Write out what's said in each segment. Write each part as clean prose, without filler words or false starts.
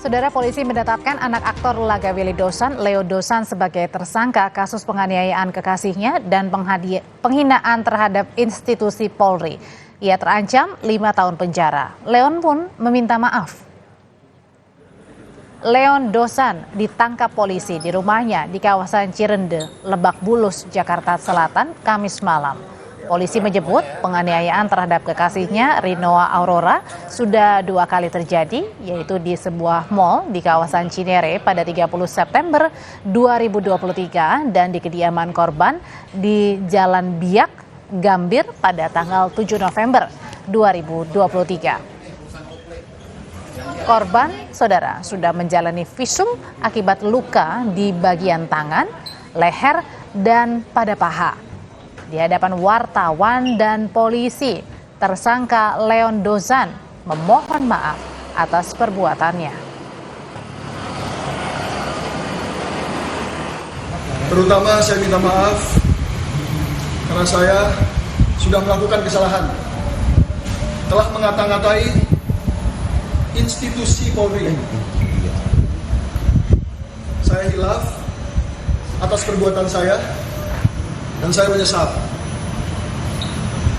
Saudara, polisi menetapkan anak aktor laga Willy Dosan, Leo Dosan, sebagai tersangka kasus penganiayaan kekasihnya dan penghinaan terhadap institusi Polri. Ia terancam 5 tahun penjara. Leon pun meminta maaf. Leon Dosan ditangkap polisi di rumahnya di kawasan Cirende, Lebak Bulus, Jakarta Selatan, Kamis malam. Polisi menyebut penganiayaan terhadap kekasihnya Rinoa Aurora sudah 2 kali terjadi, yaitu di sebuah mal di kawasan Cinere pada 30 September 2023 dan di kediaman korban di Jalan Biak, Gambir pada tanggal 7 November 2023. Korban, saudara, sudah menjalani visum akibat luka di bagian tangan, leher, dan pada paha. Di hadapan wartawan dan polisi, tersangka Leon Dosan memohon maaf atas perbuatannya. Terutama saya minta maaf karena saya sudah melakukan kesalahan, telah mengata-ngatai institusi Polri. Saya hilaf atas perbuatan saya dan saya menyesal.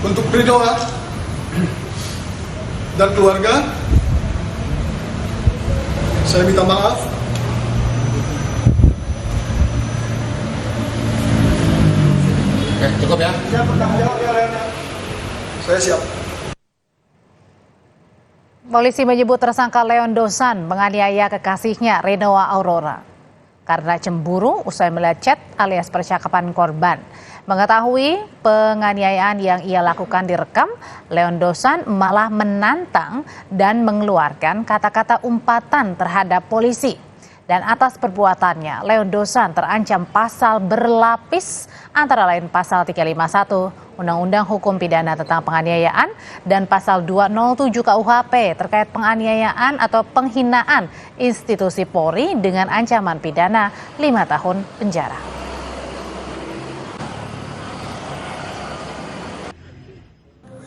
Untuk Rinoa dan keluarga, saya minta maaf. Oke, cukup ya? Siap bertanggung jawab ya, Ren. Saya siap. Polisi menyebut tersangka Leon Dosan menganiaya kekasihnya Rinoa Aurora karena cemburu usai melihat chat alias percakapan korban. Mengetahui penganiayaan yang ia lakukan direkam, Leon Dosan malah menantang dan mengeluarkan kata-kata umpatan terhadap polisi. Dan atas perbuatannya, Leon Dosan terancam pasal berlapis antara lain pasal 351 Undang-Undang Hukum Pidana tentang Penganiayaan dan pasal 207 KUHP terkait penganiayaan atau penghinaan institusi Polri dengan ancaman pidana 5 tahun penjara.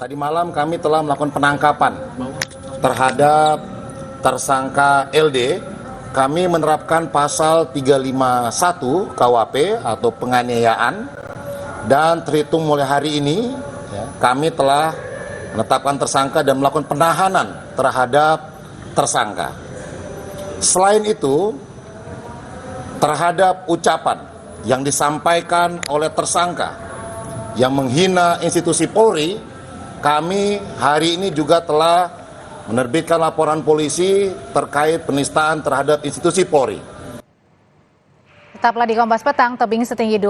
Tadi malam kami telah melakukan penangkapan terhadap tersangka LD. Kami menerapkan pasal 351 KUHP atau penganiayaan, dan terhitung mulai hari ini kami telah menetapkan tersangka dan melakukan penahanan terhadap tersangka. Selain itu, terhadap ucapan yang disampaikan oleh tersangka yang menghina institusi Polri, kami hari ini juga telah menerbitkan laporan polisi terkait penistaan terhadap institusi Polri. Tetaplah di Kompas Petang, tebing setinggi 2